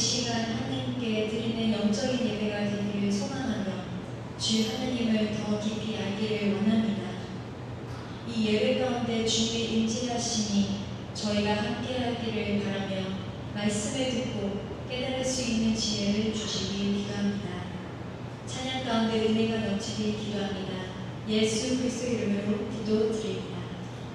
시간 하나님께 드리는 영적인 예배가 되기를 소망하며 주 하나님을 더 깊이 알기를 원합니다. 이 예배 가운데 주의 임재하시니 저희가 함께하기를 바라며 말씀을 듣고 깨달을 수 있는 지혜를 주시기 기도합니다. 찬양 가운데 은혜가 넘치길 기도합니다. 예수 그리스도 이름으로 기도드립니다.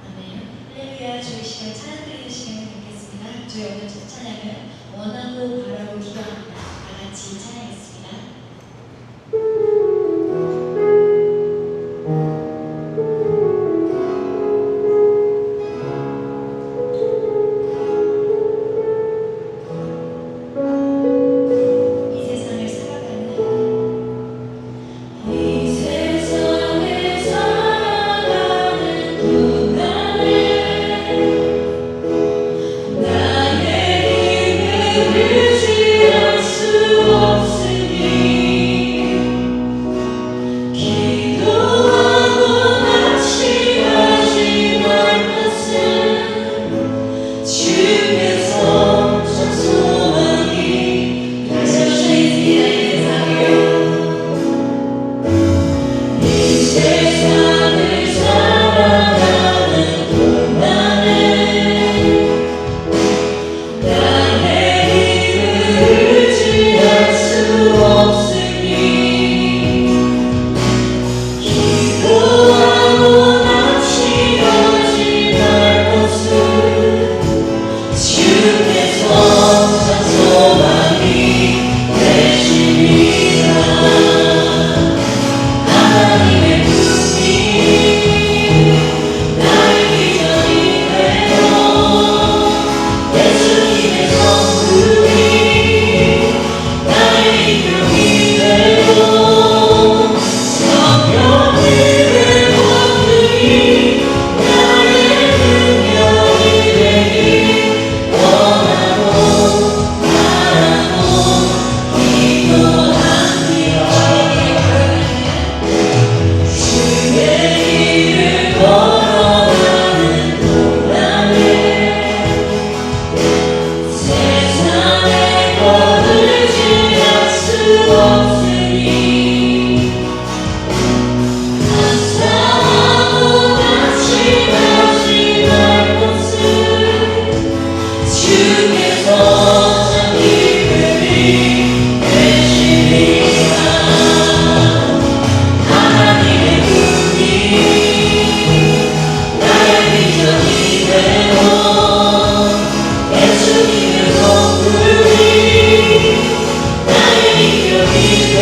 아멘. 할렐루야. 저희 시간 찬양 드리는 시간을 갖겠습니다. 저희 오늘 첫 찬양은 원하고 바라고 기도합니다. 다 같이 찬양했습니다. 예수님을 더 부르니 나의 이름이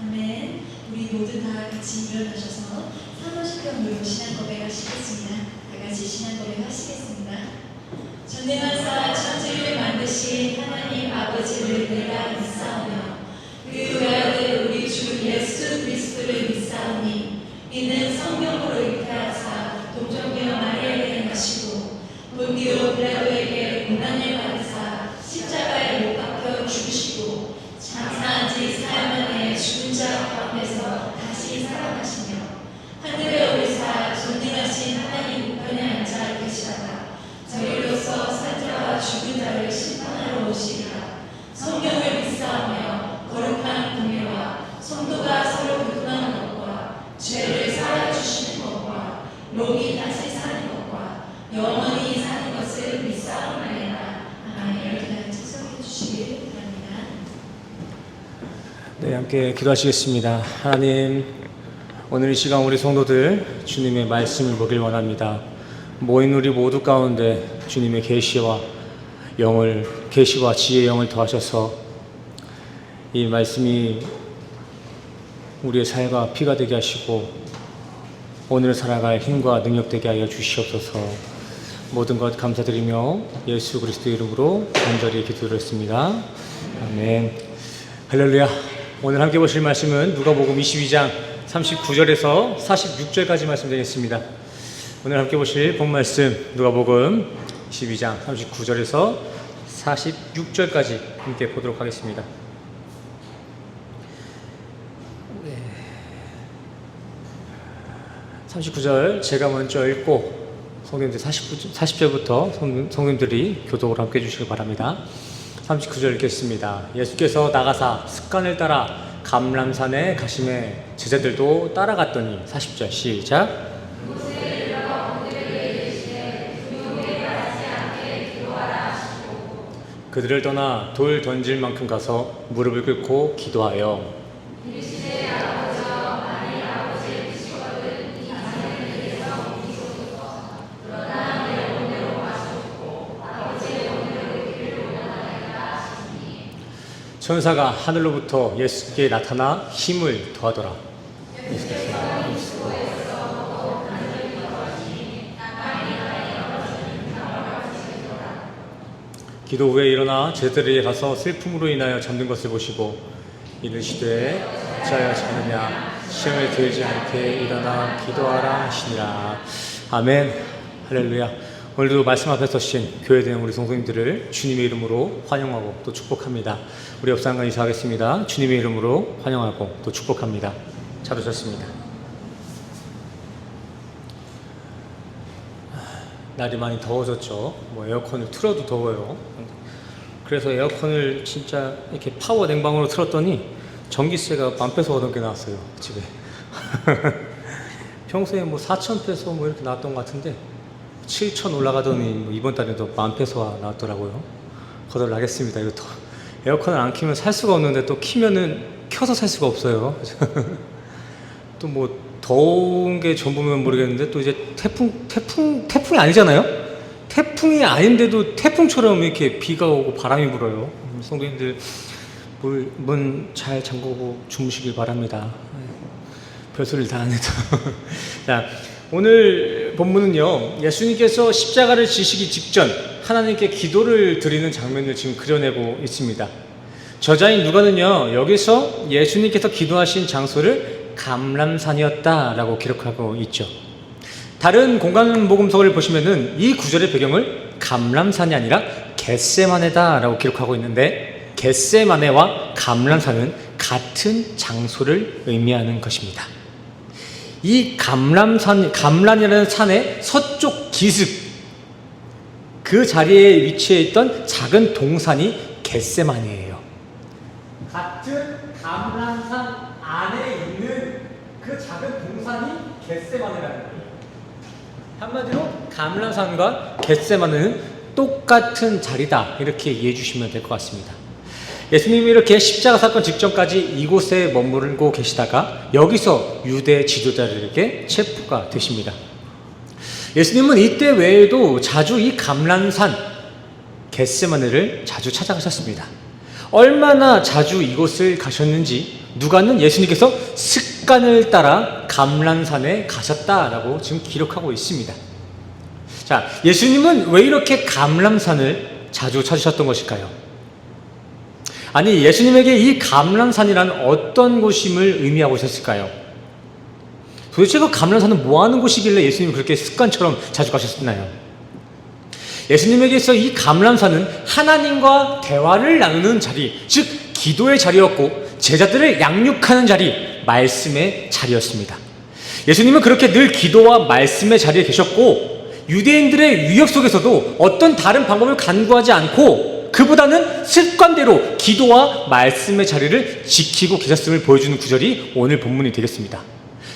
아멘. 우리 모두 다 같이 일어나셔서 사도신경으로 신앙 고백하시겠습니다. 다 같이 신앙 고백하시겠습니다. 전능하사 천지를 만드신 하나님 아버지를 내가 믿사오며 그 외아들 우리 주 예수 그리스도를 믿사오니 이는 성령으로 잉태하사 동정녀 마리아에게 나시고 본디오 빌라도에게 고난을 받으사 십자가에 못 박혀 죽으시고 장사한 지 사흘 만에 죽은 자 가운데서 다시 살아나시며 하늘에 오르사 전능하신 하나님 우편에 앉아 계시다가 저희로서 산자와 죽은 자를 심판하러 오시리라. 성령을 믿사오며 거룩한 공예와 성도가 서로 교통하는 것과 죄를 사하주시는 것과 몸이 다시 사는 것과 영원히 사는 것을 믿사오나이다. 아멘. 이렇게 찬송해 주시길 바랍니다. 네, 함께 기도하시겠습니다. 하나님, 오늘 이 시간 우리 성도들 주님의 말씀을 보길 원합니다. 모인 우리 모두 가운데 주님의 계시와 지혜의 영을 더하셔서 이 말씀이 우리의 살과 피가 되게 하시고 오늘 살아갈 힘과 능력 되게 하여 주시옵소서. 모든 것 감사드리며 예수 그리스도 이름으로 간절히 기도드렸습니다. 아멘. 할렐루야. 오늘 함께 보실 말씀은 누가복음 22장 39절에서 46절까지 말씀드리겠습니다. 오늘 함께 보실 본 말씀 누가복음 22장 39절에서 46절까지 함께 보도록 하겠습니다. 39절 제가 먼저 읽고 성도님들 40절부터 성도님들이 교독을 함께 해주시기 바랍니다. 39절 읽겠습니다. 예수께서 나가사 습관을 따라 감람산에 가심에 제자들도 따라갔더니 40절 시작. 그들을 떠나 돌 던질 만큼 가서 무릎을 꿇고 기도하여 천사가 하늘로부터 예수께 나타나 힘을 더하더라. 기도 후에 일어나 제자들에게 가서 슬픔으로 인하여 잠든 것을 보시고 이르시되 어찌하여 자느냐 시험에 들지 않게 일어나 기도하라 하시니라. 아멘. 할렐루야. 오늘도 말씀 앞에 서신 교회에 우리 성도님들을 주님의 이름으로 환영하고 또 축복합니다. 우리 옆상관 인사하겠습니다. 주님의 이름으로 환영하고 또 축복합니다. 잘 오셨습니다. 날이 많이 더워졌죠. 에어컨을 틀어도 더워요. 그래서 에어컨을 진짜 이렇게 파워 냉방으로 틀었더니 전기세가 10,000페소 넘게 나왔어요, 집에. 평소에 4,000페소 이렇게 나왔던 것 같은데 7,000 올라가더니 이번 달에도 10,000페소가 나왔더라고요. 거덜나겠습니다. 이거 에어컨을 안 키면 살 수가 없는데 또 키면은 켜서 살 수가 없어요. 또 더운 게 전부면 모르겠는데 또 이제 태풍이 아니잖아요? 태풍이 아닌데도 태풍처럼 이렇게 비가 오고 바람이 불어요. 성도님들 문 잘 잠그고 주무시길 바랍니다. 별소리를 다 안 해도. 자, 오늘 본문은요, 예수님께서 십자가를 지시기 직전 하나님께 기도를 드리는 장면을 지금 그려내고 있습니다. 저자인 누가는요, 여기서 예수님께서 기도하신 장소를 감람산이었다라고 기록하고 있죠. 다른 공간 복음서를 보시면은 이 구절의 배경을 감람산이 아니라 겟세마네다라고 기록하고 있는데 겟세마네와 감람산은 같은 장소를 의미하는 것입니다. 이 감람이라는 산의 서쪽 기슭 그 자리에 위치해 있던 작은 동산이 겟세마네예요. 같은 감람산 안에 있는 그 작은 동산이 겟세마네라는 거예요. 한마디로 감람산과 겟세마네는 똑같은 자리다 이렇게 이해해 주시면 될 것 같습니다. 예수님이 이렇게 십자가 사건 직전까지 이곳에 머물고 계시다가 여기서 유대 지도자들에게 체포가 되십니다. 예수님은 이때 외에도 자주 이 감람산 겟세마네를 자주 찾아가셨습니다. 얼마나 자주 이곳을 가셨는지 누가는 예수님께서 습관을 따라 감람산에 가셨다라고 지금 기록하고 있습니다. 자, 예수님은 왜 이렇게 감람산을 자주 찾으셨던 것일까요? 아니, 예수님에게 이 감람산이란 어떤 곳임을 의미하고 있었을까요? 도대체 그 감람산은 뭐 하는 곳이길래 예수님이 그렇게 습관처럼 자주 가셨나요? 예수님에게서 이 감람산은 하나님과 대화를 나누는 자리, 즉 기도의 자리였고 제자들을 양육하는 자리, 말씀의 자리였습니다. 예수님은 그렇게 늘 기도와 말씀의 자리에 계셨고 유대인들의 위협 속에서도 어떤 다른 방법을 간구하지 않고 그보다는 습관대로 기도와 말씀의 자리를 지키고 계셨음을 보여주는 구절이 오늘 본문이 되겠습니다.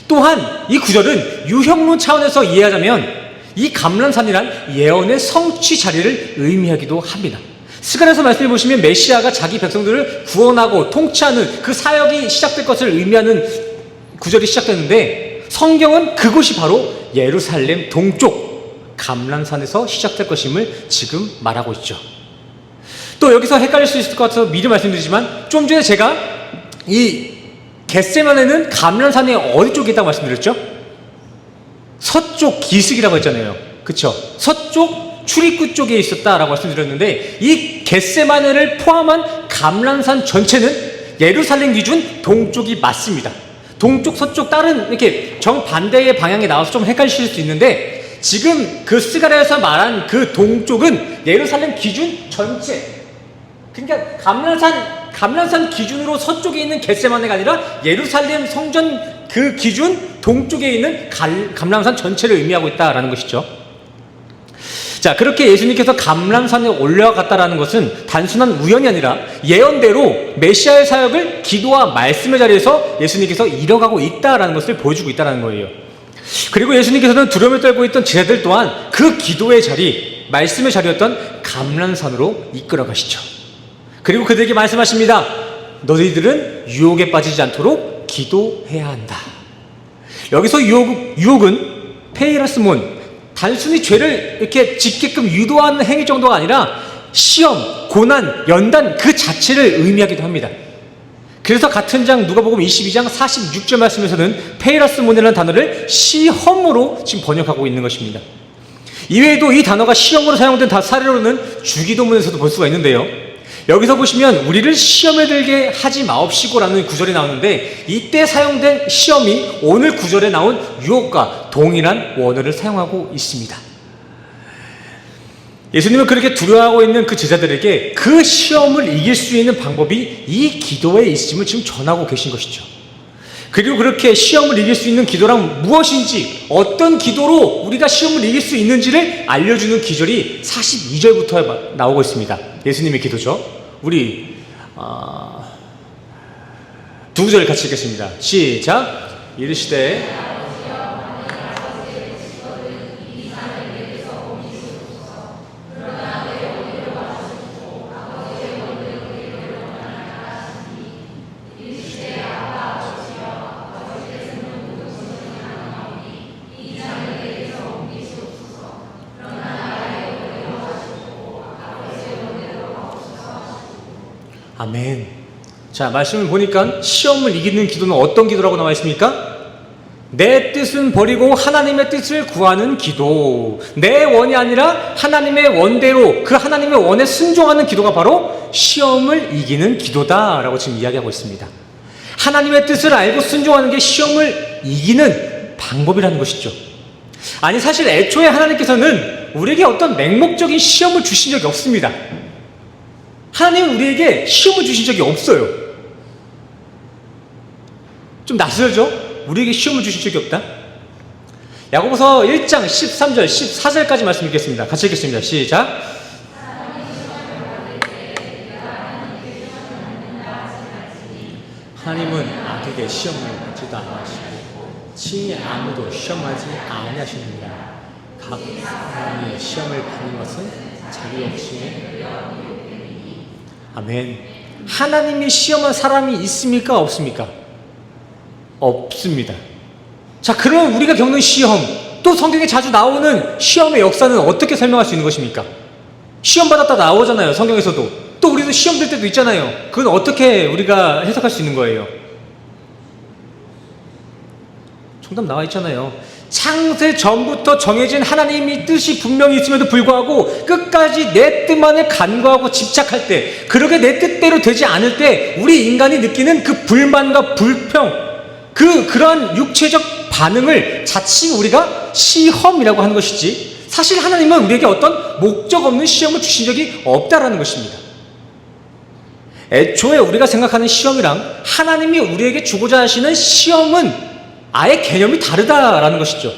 또한 이 구절은 유형론 차원에서 이해하자면 이 감람산이란 예언의 성취 자리를 의미하기도 합니다. 스가랴서 말씀해 보시면 메시아가 자기 백성들을 구원하고 통치하는 그 사역이 시작될 것을 의미하는 구절이 시작되는데 성경은 그곳이 바로 예루살렘 동쪽 감람산에서 시작될 것임을 지금 말하고 있죠. 또 여기서 헷갈릴 수 있을 것 같아서 미리 말씀드리지만 좀 전에 제가 이 겟세마네는 감람산의 어디 쪽에 있다고 말씀드렸죠? 서쪽 기슭이라고 했잖아요. 그쵸? 서쪽 출입구 쪽에 있었다라고 말씀드렸는데 이 겟세마네를 포함한 감람산 전체는 예루살렘 기준 동쪽이 맞습니다. 동쪽, 서쪽 다른 이렇게 정반대의 방향에 나와서 좀 헷갈리실 수 있는데 지금 그 스가랴에서 말한 그 동쪽은 예루살렘 기준 전체, 그러니까 감람산 기준으로 서쪽에 있는 겟세마네가 아니라 예루살렘 성전 그 기준 동쪽에 있는 감람산 전체를 의미하고 있다라는 것이죠. 자, 그렇게 예수님께서 감람산에 올라갔다라는 것은 단순한 우연이 아니라 예언대로 메시아의 사역을 기도와 말씀의 자리에서 예수님께서 이뤄가고 있다라는 것을 보여주고 있다라는 거예요. 그리고 예수님께서는 두려움에 떨고 있던 제자들 또한 그 기도의 자리, 말씀의 자리였던 감람산으로 이끌어 가시죠. 그리고 그들에게 말씀하십니다. 너희들은 유혹에 빠지지 않도록 기도해야 한다. 여기서 유혹은 페이라스몬, 단순히 죄를 이렇게 짓게끔 유도하는 행위 정도가 아니라 시험, 고난, 연단 그 자체를 의미하기도 합니다. 그래서 같은 장 누가복음 22장 46절 말씀에서는 페이라스몬이라는 단어를 시험으로 지금 번역하고 있는 것입니다. 이외에도 이 단어가 시험으로 사용된 사례로는 주기도문에서도 볼 수가 있는데요. 여기서 보시면 우리를 시험에 들게 하지 마옵시고라는 구절이 나오는데 이때 사용된 시험이 오늘 구절에 나온 유혹과 동일한 원어를 사용하고 있습니다. 예수님은 그렇게 두려워하고 있는 그 제자들에게 그 시험을 이길 수 있는 방법이 이 기도에 있음을 지금 전하고 계신 것이죠. 그리고 그렇게 시험을 이길 수 있는 기도란 무엇인지, 어떤 기도로 우리가 시험을 이길 수 있는지를 알려주는 기절이 42절부터 나오고 있습니다. 예수님의 기도죠. 우리 두 구절 같이 읽겠습니다. 시작. 이르시되 아멘. 자, 말씀을 보니까 시험을 이기는 기도는 어떤 기도라고 나와 있습니까? 내 뜻은 버리고 하나님의 뜻을 구하는 기도. 내 원이 아니라 하나님의 원대로 그 하나님의 원에 순종하는 기도가 바로 시험을 이기는 기도다라고 지금 이야기하고 있습니다. 하나님의 뜻을 알고 순종하는 게 시험을 이기는 방법이라는 것이죠. 아니, 사실 애초에 하나님께서는 우리에게 어떤 맹목적인 시험을 주신 적이 없습니다. 하나님은 우리에게 시험을 주신 적이 없어요. 좀 낯설죠? 우리에게 시험을 주신 적이 없다? 야고보서 1장 13절, 14절까지 말씀 읽겠습니다. 같이 읽겠습니다. 시작. 하나님은 악에게 시험을 받지도 않으시고 친히 아무도 시험하지 아니하시느니라. 각 사람이 시험을 받는 것은 자기 욕심에 아멘. 하나님이 시험한 사람이 있습니까? 없습니까? 없습니다. 자, 그럼 우리가 겪는 시험, 또 성경에 자주 나오는 시험의 역사는 어떻게 설명할 수 있는 것입니까? 시험 받았다 나오잖아요. 성경에서도. 또 우리도 시험 들 때도 있잖아요. 그건 어떻게 우리가 해석할 수 있는 거예요? 정답 나와 있잖아요. 창세 전부터 정해진 하나님의 뜻이 분명히 있음에도 불구하고 끝까지 내 뜻만을 간구하고 집착할 때, 그렇게 내 뜻대로 되지 않을 때 우리 인간이 느끼는 그 불만과 불평, 그러한 육체적 반응을 자칭 우리가 시험이라고 하는 것이지, 사실 하나님은 우리에게 어떤 목적 없는 시험을 주신 적이 없다라는 것입니다. 애초에 우리가 생각하는 시험이랑 하나님이 우리에게 주고자 하시는 시험은 아예 개념이 다르다라는 것이죠.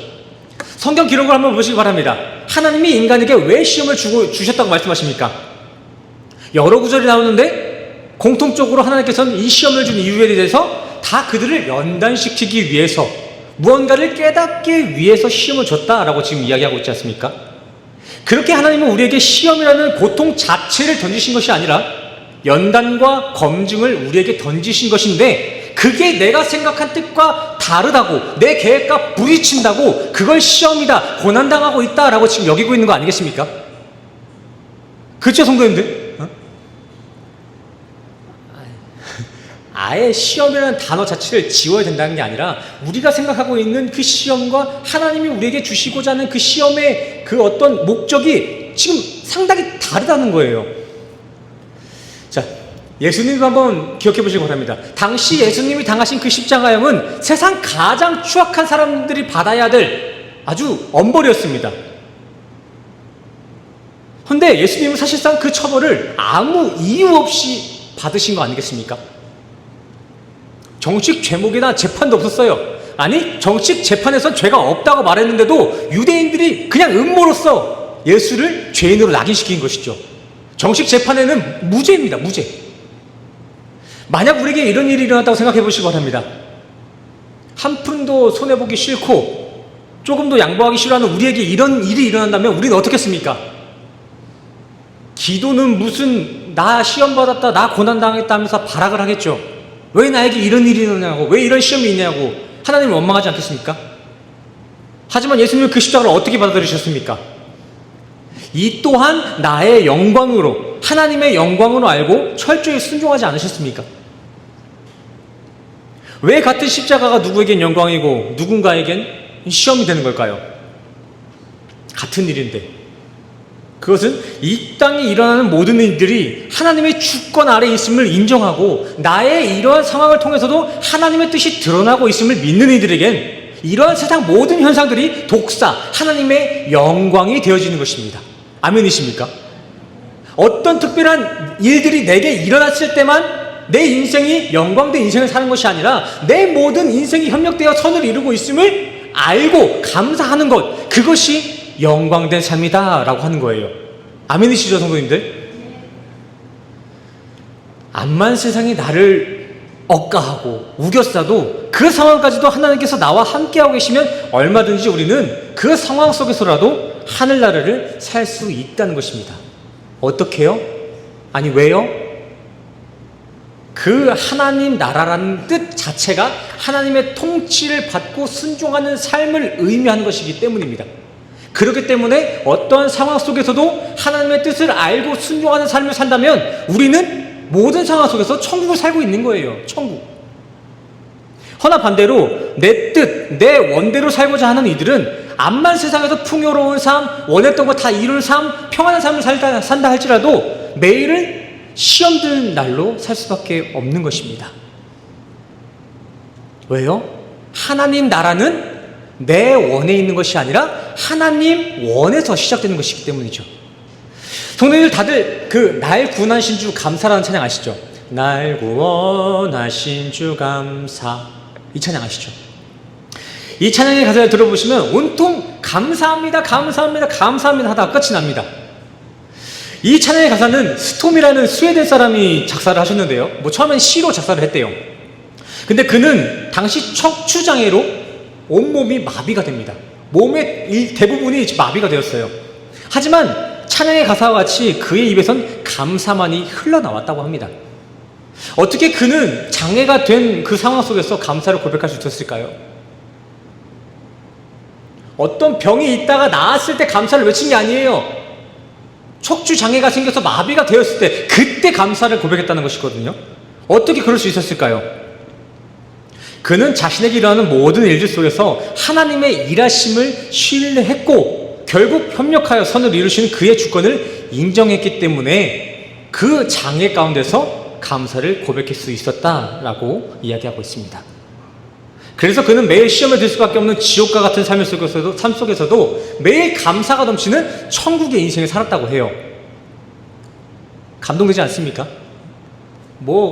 성경 기록을 한번 보시기 바랍니다. 하나님이 인간에게 왜 시험을 주셨다고 말씀하십니까? 여러 구절이 나오는데 공통적으로 하나님께서는 이 시험을 준 이유에 대해서 다 그들을 연단시키기 위해서, 무언가를 깨닫기 위해서 시험을 줬다라고 지금 이야기하고 있지 않습니까? 그렇게 하나님은 우리에게 시험이라는 고통 자체를 던지신 것이 아니라 연단과 검증을 우리에게 던지신 것인데, 그게 내가 생각한 뜻과 다르다고, 내 계획과 부딪힌다고 그걸 시험이다, 고난당하고 있다라고 지금 여기고 있는 거 아니겠습니까? 그렇죠, 성도님들? 아예 시험이라는 단어 자체를 지워야 된다는 게 아니라, 우리가 생각하고 있는 그 시험과 하나님이 우리에게 주시고자 하는 그 시험의 그 어떤 목적이 지금 상당히 다르다는 거예요. 자, 예수님을 한번 기억해 보시기 바랍니다. 당시 예수님이 당하신 그 십자가형은 세상 가장 추악한 사람들이 받아야 될 아주 엄벌이었습니다. 그런데 예수님은 사실상 그 처벌을 아무 이유 없이 받으신 거 아니겠습니까? 정식 죄목이나 재판도 없었어요. 아니, 정식 재판에서 죄가 없다고 말했는데도 유대인들이 그냥 음모로써 예수를 죄인으로 낙인시킨 것이죠. 정식 재판에는 무죄입니다. 무죄. 만약 우리에게 이런 일이 일어났다고 생각해 보시기 바랍니다. 한 푼도 손해보기 싫고 조금도 양보하기 싫어하는 우리에게 이런 일이 일어난다면 우리는 어떻겠습니까? 기도는 무슨 나 시험 받았다, 나 고난당했다 하면서 발악을 하겠죠. 왜 나에게 이런 일이 일어나냐고, 왜 이런 시험이 있냐고 하나님을 원망하지 않겠습니까? 하지만 예수님은 그 십자가를 어떻게 받아들이셨습니까? 이 또한 나의 영광으로, 하나님의 영광으로 알고 철저히 순종하지 않으셨습니까? 왜 같은 십자가가 누구에겐 영광이고 누군가에겐 시험이 되는 걸까요? 같은 일인데. 그것은 이 땅에 일어나는 모든 일들이 하나님의 주권 아래 있음을 인정하고 나의 이러한 상황을 통해서도 하나님의 뜻이 드러나고 있음을 믿는 이들에겐 이러한 세상 모든 현상들이 독사, 하나님의 영광이 되어지는 것입니다. 아멘이십니까? 어떤 특별한 일들이 내게 일어났을 때만 내 인생이 영광된 인생을 사는 것이 아니라 내 모든 인생이 협력되어 선을 이루고 있음을 알고 감사하는 것, 그것이 영광된 삶이다 라고 하는 거예요. 아멘이시죠, 성도님들? 암만 세상이 나를 억까하고 우겨싸도 그 상황까지도 하나님께서 나와 함께하고 계시면 얼마든지 우리는 그 상황 속에서라도 하늘나라를 살 수 있다는 것입니다. 어떻게요? 아니, 왜요? 그 하나님 나라라는 뜻 자체가 하나님의 통치를 받고 순종하는 삶을 의미하는 것이기 때문입니다. 그렇기 때문에 어떠한 상황 속에서도 하나님의 뜻을 알고 순종하는 삶을 산다면 우리는 모든 상황 속에서 천국을 살고 있는 거예요. 천국. 허나 반대로 내 뜻, 내 원대로 살고자 하는 이들은 암만 세상에서 풍요로운 삶, 원했던 거 다 이룬 삶, 평안한 삶을 산다 할지라도 매일은 시험 드는 날로 살 수밖에 없는 것입니다. 왜요? 하나님 나라는 내 원에 있는 것이 아니라 하나님 원에서 시작되는 것이기 때문이죠. 성도님들 다들 그 날 구원하신 주 감사라는 찬양 아시죠? 날 구원하신 주 감사, 이 찬양 아시죠? 이 찬양의 가사를 들어보시면 온통 감사합니다, 감사합니다, 감사합니다 하다가 끝이 납니다. 이 찬양의 가사는 스톰이라는 스웨덴 사람이 작사를 하셨는데요, 처음엔 시로 작사를 했대요. 근데 그는 당시 척추장애로 온몸이 마비가 됩니다. 몸의 대부분이 마비가 되었어요. 하지만 찬양의 가사와 같이 그의 입에선 감사만이 흘러나왔다고 합니다. 어떻게 그는 장애가 된 그 상황 속에서 감사를 고백할 수 있었을까요? 어떤 병이 있다가 나았을 때 감사를 외친 게 아니에요. 척추 장애가 생겨서 마비가 되었을 때 그때 감사를 고백했다는 것이거든요. 어떻게 그럴 수 있었을까요? 그는 자신에게 일어나는 모든 일들 속에서 하나님의 일하심을 신뢰했고 결국 협력하여 선을 이루시는 그의 주권을 인정했기 때문에 그 장애 가운데서 감사를 고백할 수 있었다라고 이야기하고 있습니다. 그래서 그는 매일 시험에 들 수밖에 없는 지옥과 같은 삶 속에서도 매일 감사가 넘치는 천국의 인생을 살았다고 해요. 감동되지 않습니까?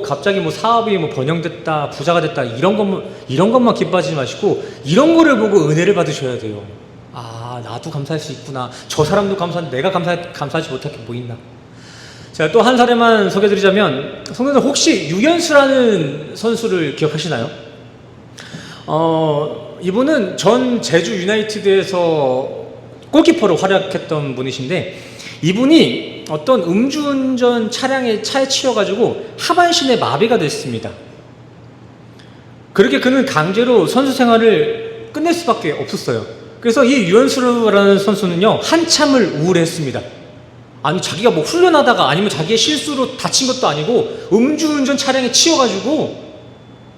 갑자기 사업이 번영됐다, 부자가 됐다, 이런 것만 기뻐하지 마시고, 이런 거를 보고 은혜를 받으셔야 돼요. 아, 나도 감사할 수 있구나. 저 사람도 감사한데 내가 감사하지 못할 게 뭐 있나. 제가 또 한 사례만 소개해드리자면, 성도들 혹시 유현수라는 선수를 기억하시나요? 이분은 전 제주 유나이티드에서 골키퍼로 활약했던 분이신데, 이분이 어떤 음주운전 차에 치여가지고 하반신에 마비가 됐습니다. 그렇게 그는 강제로 선수 생활을 끝낼 수밖에 없었어요. 그래서 이 유현수라는 선수는요, 한참을 우울했습니다. 아니, 자기가 훈련하다가 아니면 자기의 실수로 다친 것도 아니고 음주운전 차량에 치여가지고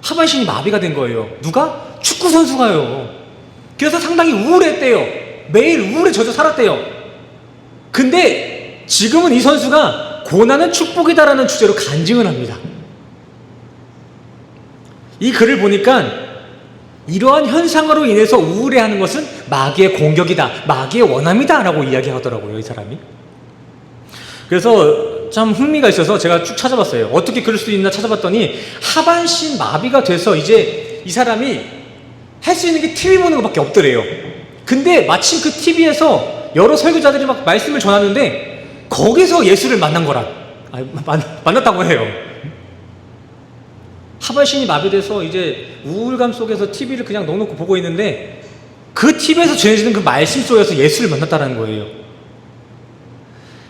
하반신이 마비가 된 거예요. 누가? 축구 선수가요. 그래서 상당히 우울했대요. 매일 우울에 젖어 살았대요. 근데 지금은 이 선수가 고난은 축복이다라는 주제로 간증을 합니다. 이 글을 보니까 이러한 현상으로 인해서 우울해하는 것은 마귀의 공격이다, 마귀의 원함이다 라고 이야기하더라고요, 이 사람이. 그래서 참 흥미가 있어서 제가 쭉 찾아봤어요. 어떻게 그럴 수 있나 찾아봤더니 하반신 마비가 돼서 이제 이 사람이 할 수 있는 게 TV 보는 것밖에 없더래요. 근데 마침 그 TV에서 여러 설교자들이 막 말씀을 전하는데 거기서 예수를 만난 거라. 만났다고 해요. 하반신이 마비돼서 이제 우울감 속에서 TV를 그냥 넉넉히 보고 있는데 그 TV에서 전해지는 그 말씀 속에서 예수를 만났다는 거예요.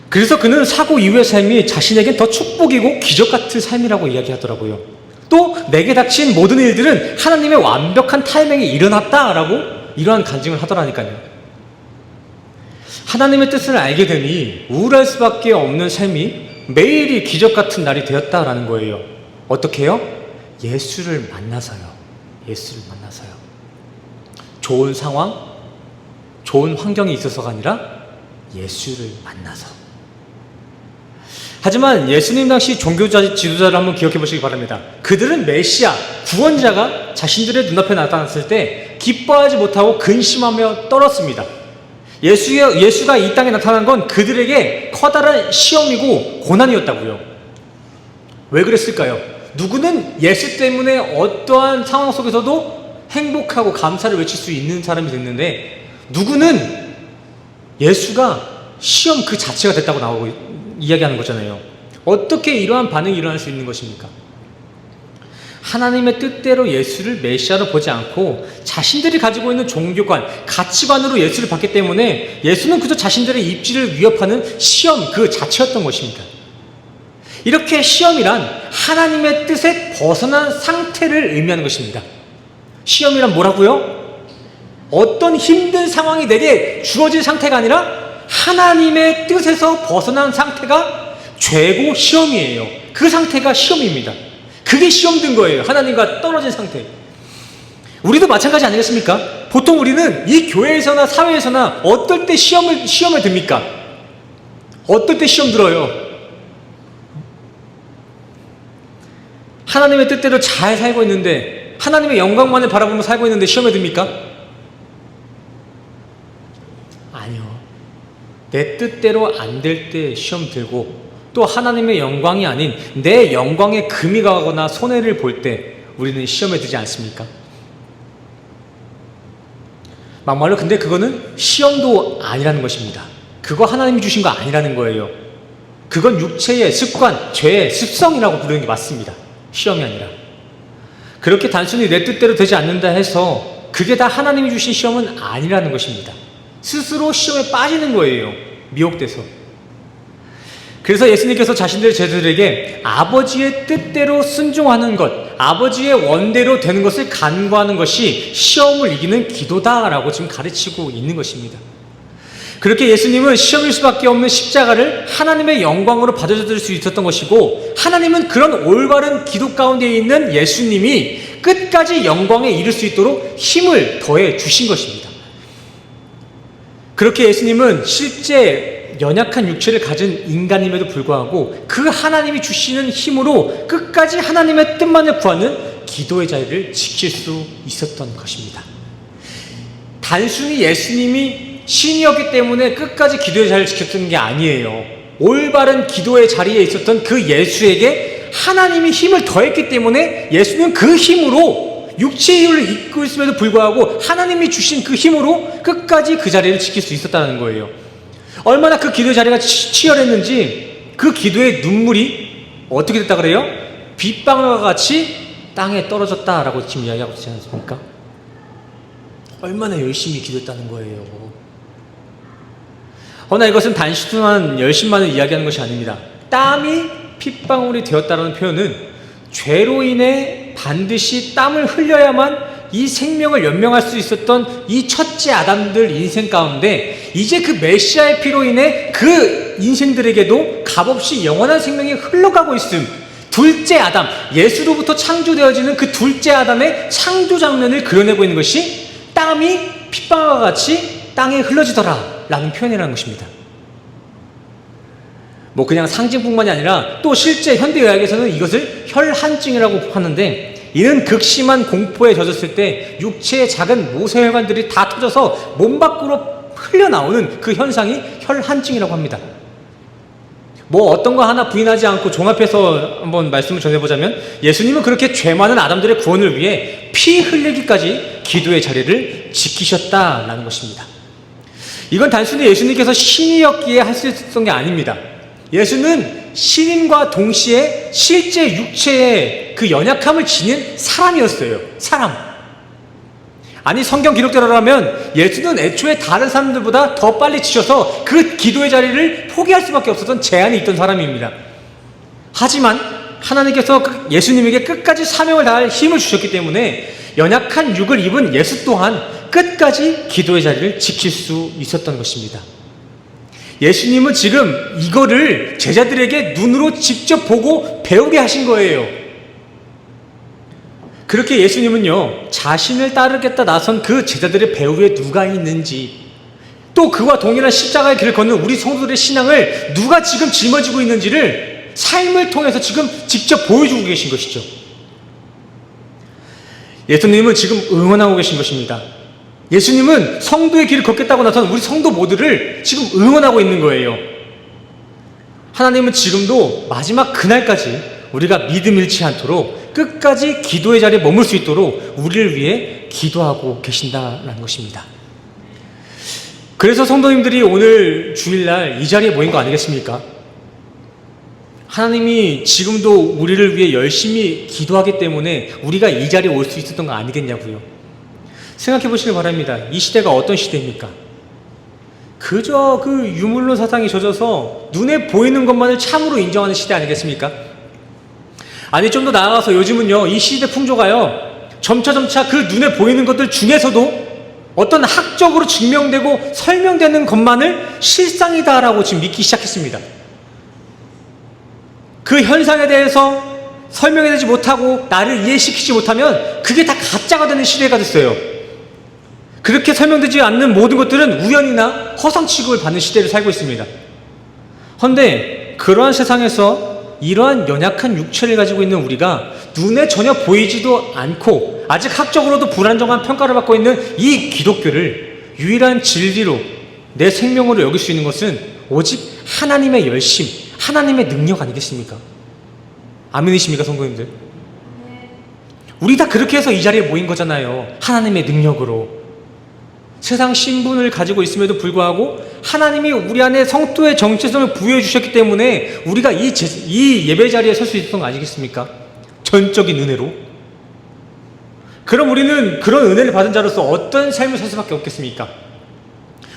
그래서 그는 사고 이후의 삶이 자신에겐 더 축복이고 기적 같은 삶이라고 이야기하더라고요. 또 내게 닥친 모든 일들은 하나님의 완벽한 타이밍이 일어났다라고 이러한 간증을 하더라니까요. 하나님의 뜻을 알게 되니 우울할 수밖에 없는 삶이 매일이 기적 같은 날이 되었다라는 거예요. 어떻게 해요? 예수를 만나서요. 예수를 만나서요. 좋은 상황, 좋은 환경이 있어서가 아니라 예수를 만나서. 하지만 예수님 당시 종교자 지도자를 한번 기억해 보시기 바랍니다. 그들은 메시아, 구원자가 자신들의 눈앞에 나타났을 때 기뻐하지 못하고 근심하며 떨었습니다. 예수가 이 땅에 나타난 건 그들에게 커다란 시험이고 고난이었다고요. 왜 그랬을까요? 누구는 예수 때문에 어떠한 상황 속에서도 행복하고 감사를 외칠 수 있는 사람이 됐는데, 누구는 예수가 시험 그 자체가 됐다고 이야기하는 거잖아요. 어떻게 이러한 반응이 일어날 수 있는 것입니까? 하나님의 뜻대로 예수를 메시아로 보지 않고 자신들이 가지고 있는 종교관, 가치관으로 예수를 봤기 때문에 예수는 그저 자신들의 입지를 위협하는 시험 그 자체였던 것입니다. 이렇게 시험이란 하나님의 뜻에 벗어난 상태를 의미하는 것입니다. 시험이란 뭐라고요? 어떤 힘든 상황이 내게 주어질 상태가 아니라 하나님의 뜻에서 벗어난 상태가 죄고 시험이에요. 그 상태가 시험입니다. 그게 시험 든 거예요. 하나님과 떨어진 상태. 우리도 마찬가지 아니겠습니까? 보통 우리는 이 교회에서나 사회에서나 어떨 때 시험을 듭니까? 어떨 때 시험 들어요? 하나님의 뜻대로 잘 살고 있는데, 하나님의 영광만을 바라보며 살고 있는데 시험에 듭니까? 아니요. 내 뜻대로 안 될 때 시험 들고, 또 하나님의 영광이 아닌 내 영광에 금이 가거나 손해를 볼 때 우리는 시험에 들지 않습니까? 막말로 근데 그거는 시험도 아니라는 것입니다. 그거 하나님이 주신 거 아니라는 거예요. 그건 육체의 습관, 죄의 습성이라고 부르는 게 맞습니다. 시험이 아니라. 그렇게 단순히 내 뜻대로 되지 않는다 해서 그게 다 하나님이 주신 시험은 아니라는 것입니다. 스스로 시험에 빠지는 거예요. 미혹돼서. 그래서 예수님께서 자신들의 제자들에게 아버지의 뜻대로 순종하는 것, 아버지의 원대로 되는 것을 간구하는 것이 시험을 이기는 기도다라고 지금 가르치고 있는 것입니다. 그렇게 예수님은 시험일 수밖에 없는 십자가를 하나님의 영광으로 받아들일 수 있었던 것이고, 하나님은 그런 올바른 기도 가운데 있는 예수님이 끝까지 영광에 이를 수 있도록 힘을 더해 주신 것입니다. 그렇게 예수님은 실제 연약한 육체를 가진 인간임에도 불구하고 그 하나님이 주시는 힘으로 끝까지 하나님의 뜻만을 구하는 기도의 자리를 지킬 수 있었던 것입니다. 단순히 예수님이 신이었기 때문에 끝까지 기도의 자리를 지켰던 게 아니에요. 올바른 기도의 자리에 있었던 그 예수에게 하나님이 힘을 더했기 때문에 예수는 그 힘으로 육체의 힘을 입고 있음에도 불구하고 하나님이 주신 그 힘으로 끝까지 그 자리를 지킬 수 있었다는 거예요. 얼마나 그 기도의 자리가 치열했는지 그 기도의 눈물이 어떻게 됐다 그래요? 빗방울과 같이 땅에 떨어졌다라고 지금 이야기하고 있지 않습니까? 얼마나 열심히 기도했다는 거예요. 허나 이것은 단순한 열심만을 이야기하는 것이 아닙니다. 땀이 핏방울이 되었다는 표현은 죄로 인해 반드시 땀을 흘려야만 이 생명을 연명할 수 있었던 이 첫째 아담들 인생 가운데 이제 그 메시아의 피로 인해 그 인생들에게도 값없이 영원한 생명이 흘러가고 있음, 둘째 아담, 예수로부터 창조되어지는 그 둘째 아담의 창조 장면을 그려내고 있는 것이 땀이 핏방울과 같이 땅에 흘러지더라 라는 표현이라는 것입니다. 뭐 그냥 상징뿐만이 아니라 또 실제 현대의학에서는 이것을 혈한증이라고 하는데, 이는 극심한 공포에 젖었을 때 육체의 작은 모세혈관들이 다 터져서 몸 밖으로 흘려나오는 그 현상이 혈한증이라고 합니다. 뭐 어떤 거 하나 부인하지 않고 종합해서 한번 말씀을 전해보자면, 예수님은 그렇게 죄 많은 아담들의 구원을 위해 피 흘리기까지 기도의 자리를 지키셨다라는 것입니다. 이건 단순히 예수님께서 신이었기에 할 수 있었던 게 아닙니다. 예수는 신인과 동시에 실제 육체의 그 연약함을 지닌 사람이었어요. 사람. 아니, 성경 기록대로라면 예수는 애초에 다른 사람들보다 더 빨리 지셔서 그 기도의 자리를 포기할 수밖에 없었던 제한이 있던 사람입니다. 하지만 하나님께서 예수님에게 끝까지 사명을 다할 힘을 주셨기 때문에 연약한 육을 입은 예수 또한 끝까지 기도의 자리를 지킬 수 있었던 것입니다. 예수님은 지금 이거를 제자들에게 눈으로 직접 보고 배우게 하신 거예요. 그렇게 예수님은요, 자신을 따르겠다 나선 그 제자들의 배후에 누가 있는지, 또 그와 동일한 십자가의 길을 걷는 우리 성도들의 신앙을 누가 지금 짊어지고 있는지를 삶을 통해서 지금 직접 보여주고 계신 것이죠. 예수님은 지금 응원하고 계신 것입니다. 예수님은 성도의 길을 걷겠다고 나선 우리 성도 모두를 지금 응원하고 있는 거예요. 하나님은 지금도 마지막 그날까지 우리가 믿음 잃지 않도록 끝까지 기도의 자리에 머물 수 있도록 우리를 위해 기도하고 계신다는 것입니다. 그래서 성도님들이 오늘 주일날 이 자리에 모인 거 아니겠습니까? 하나님이 지금도 우리를 위해 열심히 기도하기 때문에 우리가 이 자리에 올 수 있었던 거 아니겠냐고요. 생각해 보시길 바랍니다. 이 시대가 어떤 시대입니까? 그저 그 유물론 사상이 젖어서 눈에 보이는 것만을 참으로 인정하는 시대 아니겠습니까? 아니, 좀 더 나아가서 요즘은요, 이 시대 풍조가요, 점차 그 눈에 보이는 것들 중에서도 어떤 학적으로 증명되고 설명되는 것만을 실상이다라고 지금 믿기 시작했습니다. 그 현상에 대해서 설명해내지 못하고 나를 이해시키지 못하면 그게 다 가짜가 되는 시대가 됐어요. 그렇게 설명되지 않는 모든 것들은 우연이나 허상 취급을 받는 시대를 살고 있습니다. 그런데 그러한 세상에서 이러한 연약한 육체를 가지고 있는 우리가 눈에 전혀 보이지도 않고 아직 학적으로도 불안정한 평가를 받고 있는 이 기독교를 유일한 진리로 내 생명으로 여길 수 있는 것은 오직 하나님의 열심, 하나님의 능력 아니겠습니까? 아멘이십니까, 성도님들? 우리 다 그렇게 해서 이 자리에 모인 거잖아요. 하나님의 능력으로. 세상 신분을 가지고 있음에도 불구하고 하나님이 우리 안에 성도의 정체성을 부여해 주셨기 때문에 우리가 이 예배 자리에 설 수 있었던 거 아니겠습니까? 전적인 은혜로. 그럼 우리는 그런 은혜를 받은 자로서 어떤 삶을 살 수밖에 없겠습니까?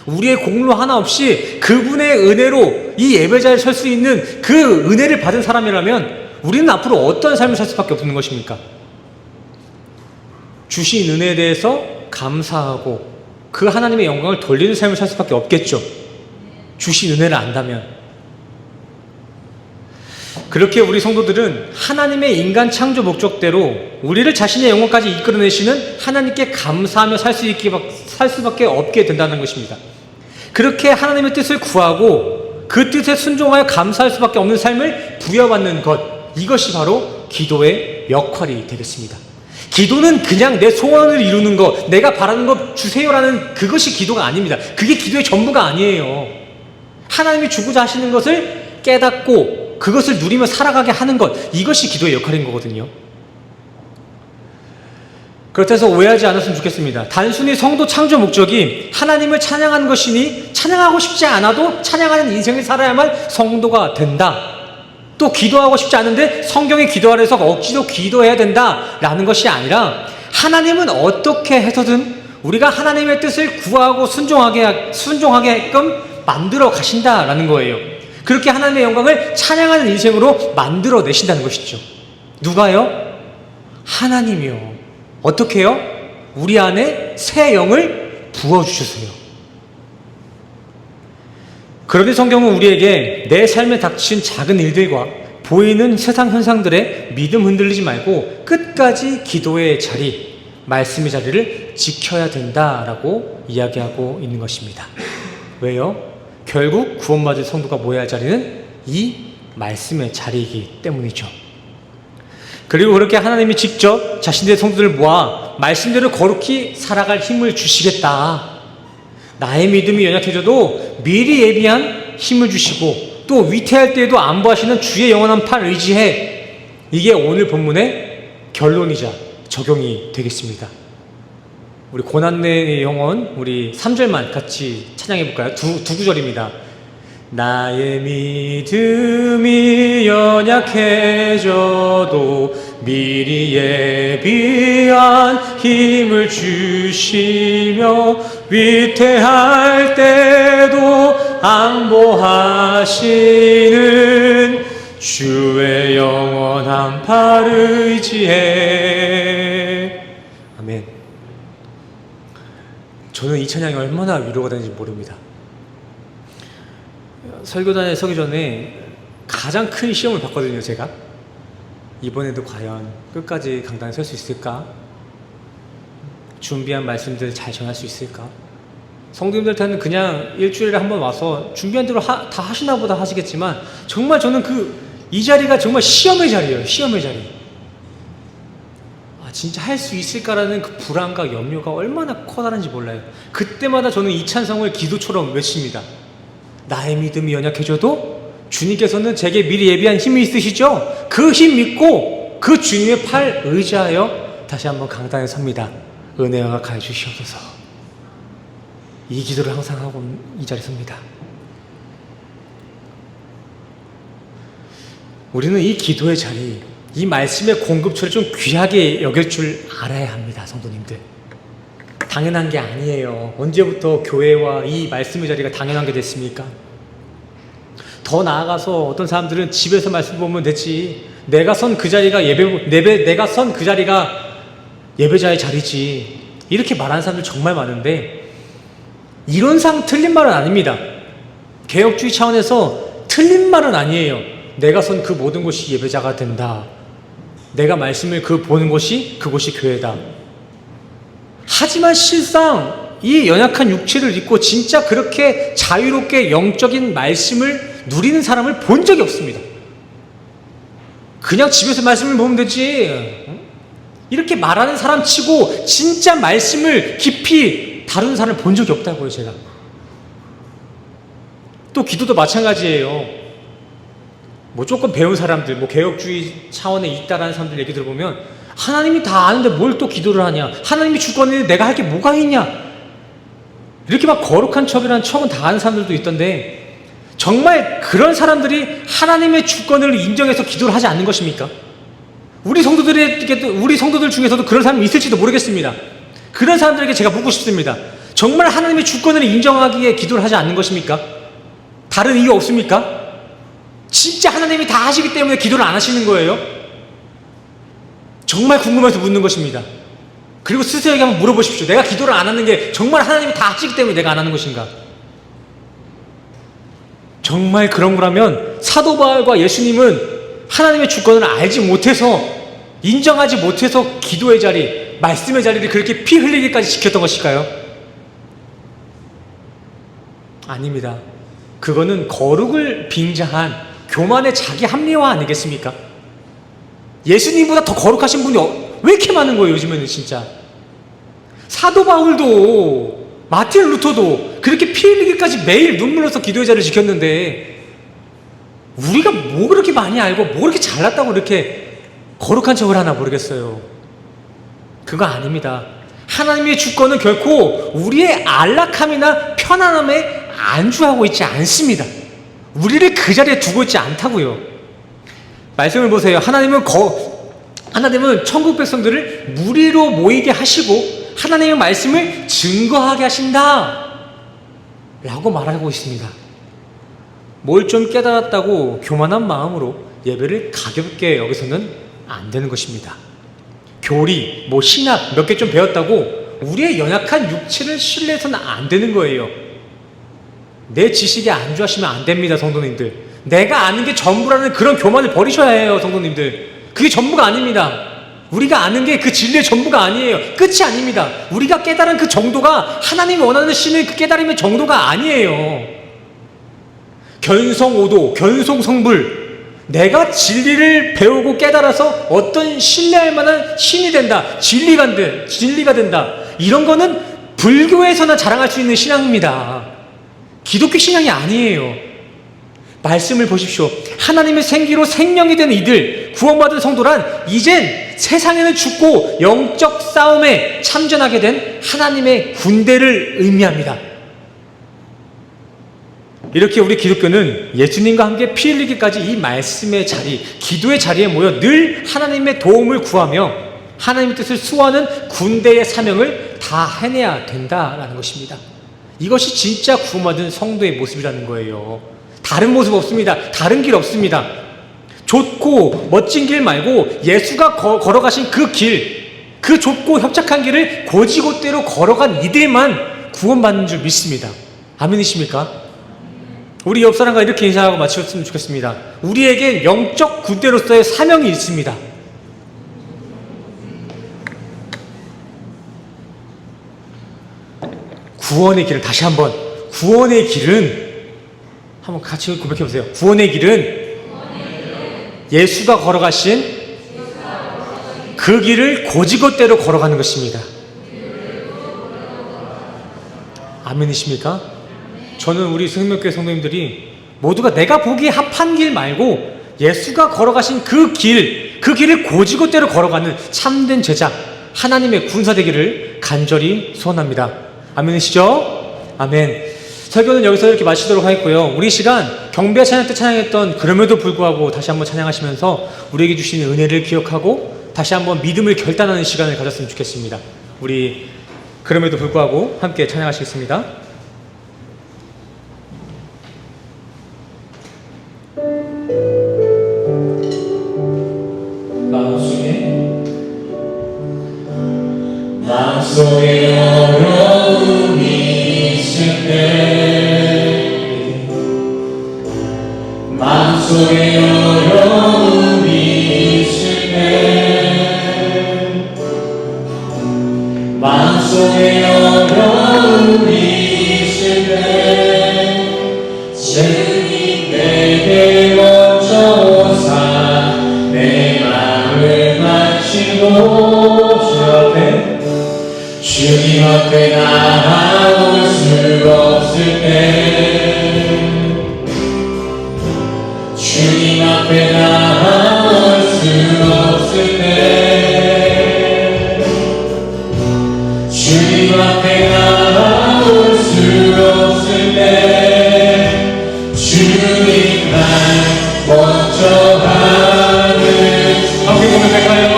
우리의 공로 하나 없이 그분의 은혜로 이 예배 자리에 설 수 있는 그 은혜를 받은 사람이라면 우리는 앞으로 어떤 삶을 살 수밖에 없는 것입니까? 주신 은혜에 대해서 감사하고 그 하나님의 영광을 돌리는 삶을 살 수밖에 없겠죠. 주신 은혜를 안다면, 그렇게 우리 성도들은 하나님의 인간 창조 목적대로 우리를 자신의 영혼까지 이끌어내시는 하나님께 감사하며 살 수밖에 없게 된다는 것입니다. 그렇게 하나님의 뜻을 구하고 그 뜻에 순종하여 감사할 수밖에 없는 삶을 부여받는 것, 이것이 바로 기도의 역할이 되겠습니다. 기도는 그냥 내 소원을 이루는 것, 내가 바라는 것 주세요라는 그것이 기도가 아닙니다. 그게 기도의 전부가 아니에요. 하나님이 주고자 하시는 것을 깨닫고 그것을 누리며 살아가게 하는 것, 이것이 기도의 역할인 거거든요. 그렇다고 해서 오해하지 않았으면 좋겠습니다. 단순히 성도 창조 목적이 하나님을 찬양하는 것이니 찬양하고 싶지 않아도 찬양하는 인생을 살아야만 성도가 된다. 또 기도하고 싶지 않은데 성경에 기도하라 해서 억지로 기도해야 된다라는 것이 아니라, 하나님은 어떻게 해서든 우리가 하나님의 뜻을 구하고 순종하게끔 만들어 가신다라는 거예요. 그렇게 하나님의 영광을 찬양하는 인생으로 만들어 내신다는 것이죠. 누가요? 하나님이요. 어떻게 해요? 우리 안에 새 영을 부어주셨어요. 그러니 성경은 우리에게 내 삶에 닥친 작은 일들과 보이는 세상 현상들에 믿음 흔들리지 말고 끝까지 기도의 자리, 말씀의 자리를 지켜야 된다라고 이야기하고 있는 것입니다. 왜요? 결국 구원받을 성도가 모여야 할 자리는 이 말씀의 자리이기 때문이죠. 그리고 그렇게 하나님이 직접 자신의 성도들을 모아 말씀대로 거룩히 살아갈 힘을 주시겠다. 나의 믿음이 연약해져도 미리 예비한 힘을 주시고 또 위태할 때에도 안보하시는 주의 영원한 팔 의지해. 이게 오늘 본문의 결론이자 적용이 되겠습니다. 우리 고난의 영혼, 우리 3절만 같이 찬양해 볼까요? 두 구절입니다. 나의 믿음이 연약해져도 미리 예비한 힘을 주시며 위태할 때도 안보하시는 주의 영원한 팔 의지해. 아멘. 저는 이 찬양이 얼마나 위로가 되는지 모릅니다. 설교단에 서기 전에 가장 큰 시험을 봤거든요, 제가. 이번에도 과연 끝까지 강단에 설 수 있을까? 준비한 말씀들 잘 전할 수 있을까? 성도님들한테는 그냥 일주일에 한 번 와서 준비한 대로 다 하시나 보다 하시겠지만, 정말 저는 이 자리가 정말 시험의 자리예요. 시험의 자리. 진짜 할 수 있을까라는 그 불안과 염려가 얼마나 커다란지 몰라요. 그때마다 저는 이 찬송을 기도처럼 외칩니다. 나의 믿음이 연약해져도 주님께서는 제게 미리 예비한 힘이 있으시죠? 그 힘 믿고 그 주님의 팔 의지하여 다시 한번 강단에 섭니다. 은혜와 가해 주시옵소서. 이 기도를 항상 하고 이 자리에 섭니다. 우리는 이 기도의 자리, 이 말씀의 공급처를 좀 귀하게 여길 줄 알아야 합니다, 성도님들. 당연한 게 아니에요. 언제부터 교회와 이 말씀의 자리가 당연한 게 됐습니까? 더 나아가서 어떤 사람들은 집에서 말씀 보면 됐지, 내가 선 그 자리가 내가 선 그 자리가 예배자의 자리지, 이렇게 말하는 사람들 정말 많은데, 이론상 틀린 말은 아닙니다. 개혁주의 차원에서 틀린 말은 아니에요. 내가 선 그 모든 곳이 예배자가 된다. 내가 말씀을 보는 곳이 그곳이 교회다. 하지만 실상 이 연약한 육체를 입고 진짜 그렇게 자유롭게 영적인 말씀을 누리는 사람을 본 적이 없습니다. 그냥 집에서 말씀을 보면 되지, 이렇게 말하는 사람 치고 진짜 말씀을 깊이 다루는 사람을 본 적이 없다고요, 제가. 또 기도도 마찬가지예요. 조금 배운 사람들, 개혁주의 차원에 있다라는 사람들 얘기 들어보면, 하나님이 다 아는데 뭘 또 기도를 하냐, 하나님이 주권인데 내가 할 게 뭐가 있냐, 이렇게 막 거룩한 척이라는 척은 다 아는 사람들도 있던데, 정말 그런 사람들이 하나님의 주권을 인정해서 기도를 하지 않는 것입니까? 우리 성도들 중에서도 그런 사람이 있을지도 모르겠습니다. 그런 사람들에게 제가 묻고 싶습니다. 정말 하나님의 주권을 인정하기에 기도를 하지 않는 것입니까? 다른 이유 없습니까? 진짜 하나님이 다 하시기 때문에 기도를 안 하시는 거예요? 정말 궁금해서 묻는 것입니다. 그리고 스스로에게 한번 물어보십시오. 내가 기도를 안 하는 게 정말 하나님이 다 하시기 때문에 내가 안 하는 것인가? 정말 그런 거라면 사도 바울과 예수님은 하나님의 주권을 알지 못해서, 인정하지 못해서 기도의 자리, 말씀의 자리를 그렇게 피 흘리기까지 지켰던 것일까요? 아닙니다. 그거는 거룩을 빙자한 교만의 자기 합리화 아니겠습니까? 예수님보다 더 거룩하신 분이 왜 이렇게 많은 거예요, 요즘에는 진짜. 사도 바울도, 마틴 루터도 그렇게 피 흘리기까지 매일 눈물 흘려서 기도의 자리를 지켰는데, 우리가 뭐 그렇게 많이 알고 뭐 그렇게 잘났다고 이렇게 거룩한 척을 하나 모르겠어요. 그거 아닙니다. 하나님의 주권은 결코 우리의 안락함이나 편안함에 안주하고 있지 않습니다. 우리를 그 자리에 두고 있지 않다고요. 말씀을 보세요. 하나님은 천국 백성들을 무리로 모이게 하시고 하나님의 말씀을 증거하게 하신다 라고 말하고 있습니다. 뭘 좀 깨달았다고 교만한 마음으로 예배를 가볍게 여기서는 안 되는 것입니다. 교리, 신학 몇 개 좀 배웠다고 우리의 연약한 육체를 신뢰해서는 안 되는 거예요. 내 지식에 안주하시면 안 됩니다, 성도님들. 내가 아는 게 전부라는 그런 교만을 버리셔야 해요, 성도님들. 그게 전부가 아닙니다. 우리가 아는 게 그 진리의 전부가 아니에요. 끝이 아닙니다. 우리가 깨달은 그 정도가 하나님이 원하는 신의 그 깨달음의 정도가 아니에요. 견성오도, 견성성불, 내가 진리를 배우고 깨달아서 어떤 신뢰할 만한 신이 된다, 진리가 된다, 이런 거는 불교에서나 자랑할 수 있는 신앙입니다. 기독교 신앙이 아니에요. 말씀을 보십시오. 하나님의 생기로 생명이 된 이들, 구원받은 성도란 이젠 세상에는 죽고 영적 싸움에 참전하게 된 하나님의 군대를 의미합니다. 이렇게 우리 기독교는 예수님과 함께 피 흘리기까지 이 말씀의 자리, 기도의 자리에 모여 늘 하나님의 도움을 구하며 하나님의 뜻을 수호하는 군대의 사명을 다 해내야 된다라는 것입니다. 이것이 진짜 구원받은 성도의 모습이라는 거예요. 다른 모습 없습니다. 다른 길 없습니다. 좋고 멋진 길 말고 예수가 걸어가신 그 길, 그 좁고 협착한 길을 곧이곧대로 걸어간 이들만 구원받는 줄 믿습니다. 아멘이십니까? 우리 옆 사람과 이렇게 인사하고 마치셨으면 좋겠습니다. 우리에게 영적 군대로서의 사명이 있습니다. 구원의 길은, 다시 한번, 구원의 길은 한번 같이 고백해 보세요. 구원의 길은 예수가 걸어가신 그 길을 곧이곧대로 걸어가는 것입니다. 아멘이십니까? 저는 우리 생명교회 성도님들이 모두가 내가 보기에 합한 길 말고 예수가 걸어가신 그 길을 곧이곧대로 걸어가는 참된 제자, 하나님의 군사 되기를 간절히 소원합니다. 아멘이시죠? 아멘. 설교는 여기서 이렇게 마치도록 하겠고요. 우리 시간 경배 찬양 때 찬양했던 그럼에도 불구하고 다시 한번 찬양하시면서 우리에게 주신 은혜를 기억하고 다시 한번 믿음을 결단하는 시간을 가졌으면 좋겠습니다. 우리 그럼에도 불구하고 함께 찬양하시겠습니다. 마음속에 어려움이 있을 때, 마음속에 어려움이 있을 때, 마음속에 어려움이 있을 때, 주님 내게 먼저 오사 내 마음을 마치고 주님 앞에 나아올 수 없을 때, 주님 앞에 나아올 수 없을 때, 주님 앞에 나아올 수 없을 때, 주님만 먼저 하는 함께 고백할까요?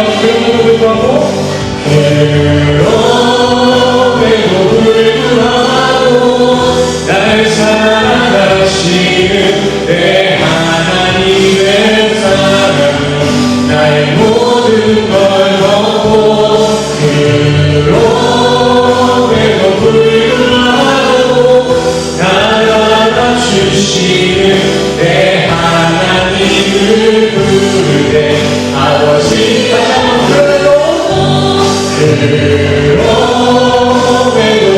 그럼에도 불구하고 날 사랑하시는 내 하나님의 사랑은 나의 모든 걸 덮고 그럼에도 불구하고 날 알아주시는 그럼에도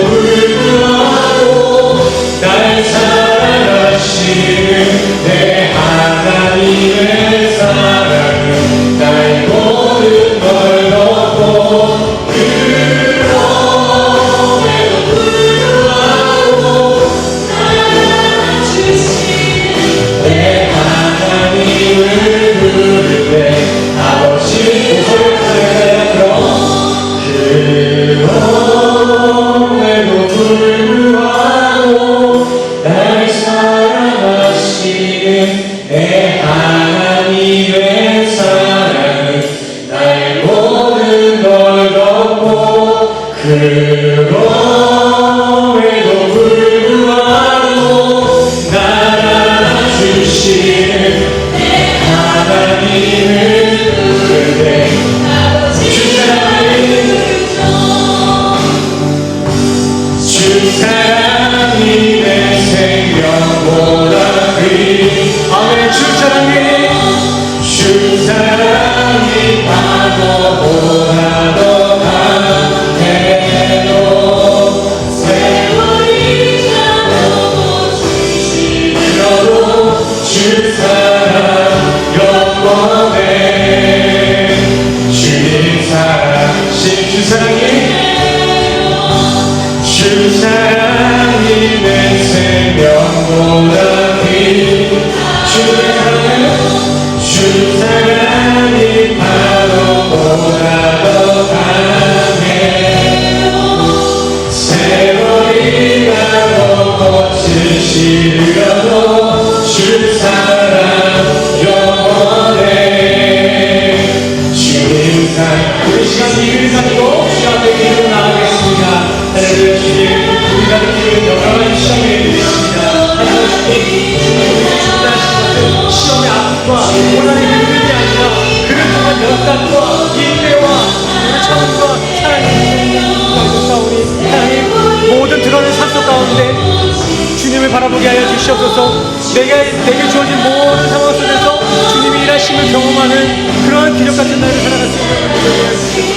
불구하고 날 사랑하시는 내 하나님의 사랑은 나의 모든 걸 덮고 그럼에도 불구하고 내 하나님을 부를 때 아버지 그럼에도 불구하고 날 사랑하시는 내 하나님의 사랑은 나의 모든 걸 덮고 그럼에도 불구하고 날 안아주시는 내 하나님을 부를 때 주 사랑이 내 생명보다 귀 아멘 주 사랑이 파도보다 더 강해요 세월이 가고 주시려도 주 사랑 영원해 주님 사랑 주 사랑이 내 생명보다 귀 주 사랑이 파도보다 더 강해요 세월이 가고 꽃이 시들어도 주 사랑 영원해 주님 사랑 우리 시간 이를 가지고 주 앞에 기도 나가겠습니다 하나님 주님 우리가 느끼는 여러 가지 시험에 있습니다 하나님 주님 시험의 아픔과 고난의 힘듦이 아니라 그를 통한 열단과 인내와 참음과 사랑의 싸우니 하나님 모든 드러낸 상처 가운데 주님을 바라보게 하여 주시옵소서 내게 주어진 모든 상황 속에서 주님이 일하심을 경험하는 그런 기적 같은 날을 살아갈 수 있는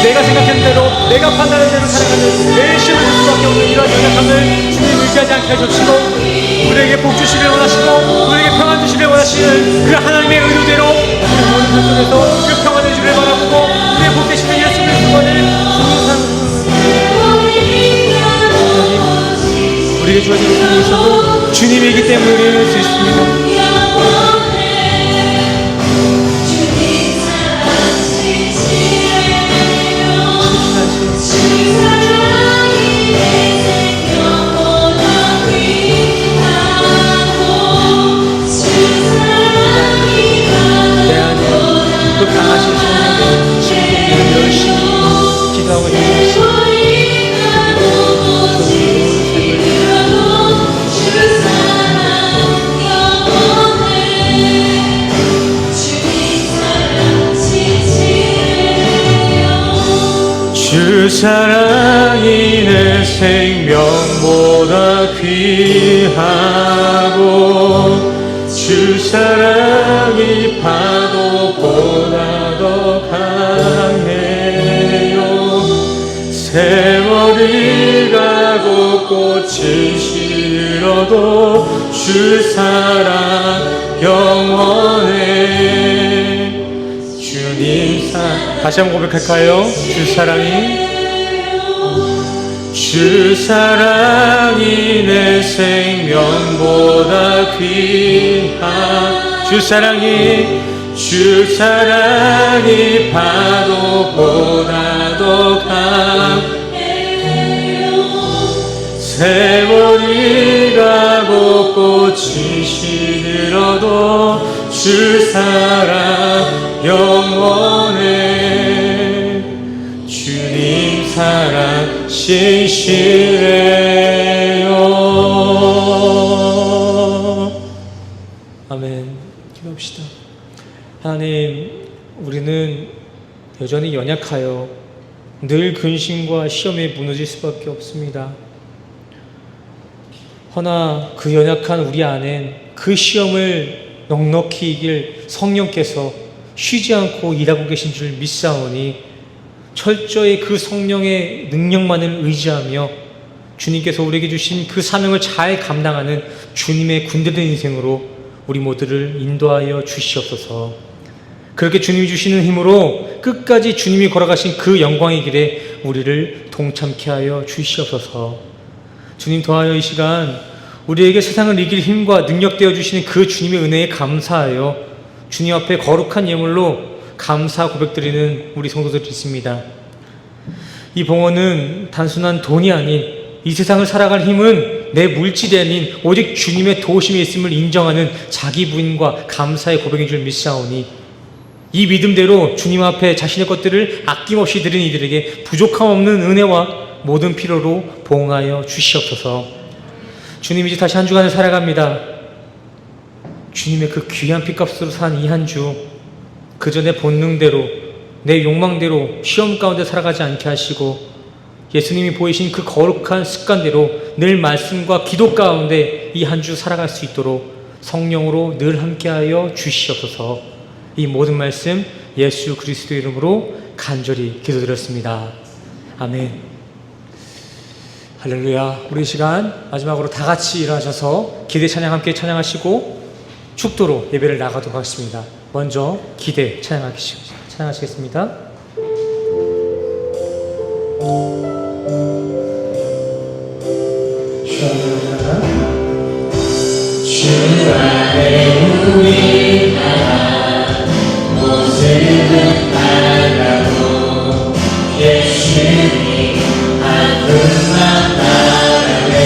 내가 생각한 대로 내가 판단한 대로 살아가는 내 시험을 줄 수밖에 없는 이러한 연약함을 주님 의지하지 않게 해주시고 우리에게 복 주시길 원하시고 우리에게 평안 주시길 원하시는 그 하나님의 의도대로 우리 모든 삶 속에서 그 평안의 주를 바라보고 우리의 복 되시는 예수 그리스도만을 우리에게 주어진 삶이 있어도 주님이기 때문에 우리는 할 수 있습니다. 그 강하신 성령의 지금 열심히 기도하고 있습니다. 주 사랑이 내 생명보다 귀하고 주 사랑이 파도보다 더 강해요 세월이 가고 꽃이 시들어도 주 사랑 영원해 주님 사랑 다시 한번 고백할까요? 주 사랑이 내 생명보다 귀한 주 사랑이 파도보다 더 강해요 세월이 가고 꽃이 시들어도 주 사랑 영원해 주님 사랑 신실해요. 아멘. 기도합시다. 하나님, 우리는 여전히 연약하여 늘 근심과 시험에 무너질 수밖에 없습니다. 허나 그 연약한 우리 안엔 그 시험을 넉넉히 이길 성령께서 쉬지 않고 일하고 계신 줄 믿사오니 철저히 그 성령의 능력만을 의지하며 주님께서 우리에게 주신 그 사명을 잘 감당하는 주님의 군대된 인생으로 우리 모두를 인도하여 주시옵소서. 그렇게 주님이 주시는 힘으로 끝까지 주님이 걸어가신 그 영광의 길에 우리를 동참케 하여 주시옵소서. 주님 더하여 이 시간 우리에게 세상을 이길 힘과 능력 되어 주시는 그 주님의 은혜에 감사하여 주님 앞에 거룩한 예물로 감사 고백드리는 우리 성도들이 있습니다. 이 봉헌은 단순한 돈이 아닌 이 세상을 살아갈 힘은 내 물질이 아닌 오직 주님의 도우심이 있음을 인정하는 자기 부인과 감사의 고백인 줄 믿사오니 이 믿음대로 주님 앞에 자신의 것들을 아낌없이 드린 이들에게 부족함 없는 은혜와 모든 필요로 봉하여 주시옵소서. 주님 이제 다시 한 주간을 살아갑니다. 주님의 그 귀한 피값으로 산 이 한 주 그저 내 본능대로 내 욕망대로 시험 가운데 살아가지 않게 하시고 예수님이 보이신 그 거룩한 습관대로 늘 말씀과 기도 가운데 이 한 주 살아갈 수 있도록 성령으로 늘 함께하여 주시옵소서. 이 모든 말씀 예수 그리스도 이름으로 간절히 기도드렸습니다. 아멘. 할렐루야. 우리 이 시간 마지막으로 다 같이 일어나셔서 기대 찬양 함께 찬양하시고 축도로 예배를 나가도록 하겠습니다. 먼저 기대 찬양하시겠습니다. 주 안에 우리 하나 모습은 달라도 예수님 한 분만 바라네.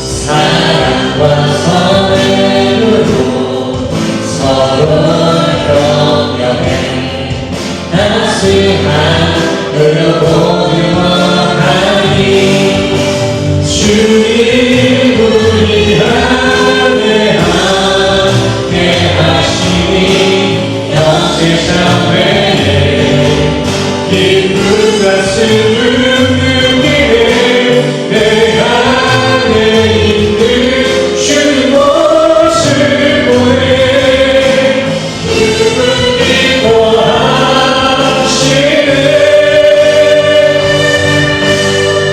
사랑과 선행으로 서로 격려해 따스함으로 모두 원하니 주님 우리 안에 함께 하시니 영세상 외에 기쁨 가슴을 누리네. 내 안에 있는 주님 모습 보네. 그분 기뻐하시네.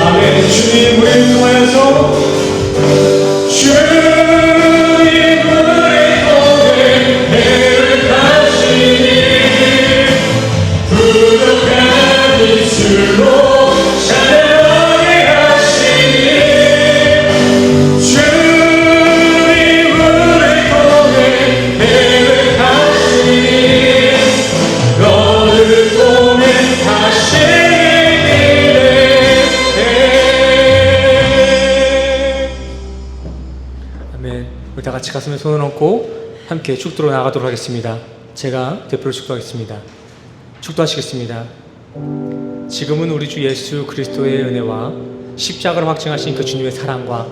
아멘. 주님 우리를 통하여서 우리 다 같이 가슴에 손을 얹고 함께 축도로 나가도록 하겠습니다. 제가 대표로 축도하겠습니다. 축도하시겠습니다. 지금은 우리 주 예수 그리스도의 은혜와 십자가로 확증하신 그 주님의 사랑과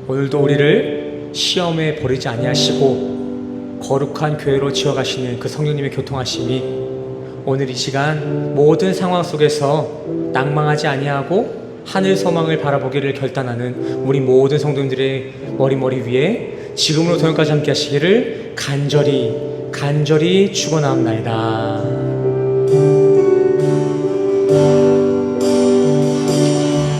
오늘도 우리를 시험에 버리지 아니하시고 거룩한 교회로 지어가시는 그 성령님의 교통하심이 오늘 이 시간 모든 상황 속에서 낭망하지 아니하고 하늘 소망을 바라보기를 결단하는 우리 모든 성도님들의 머리 위에 지금으로 도영까지 함께 하시기를 간절히 축원하옵나이다.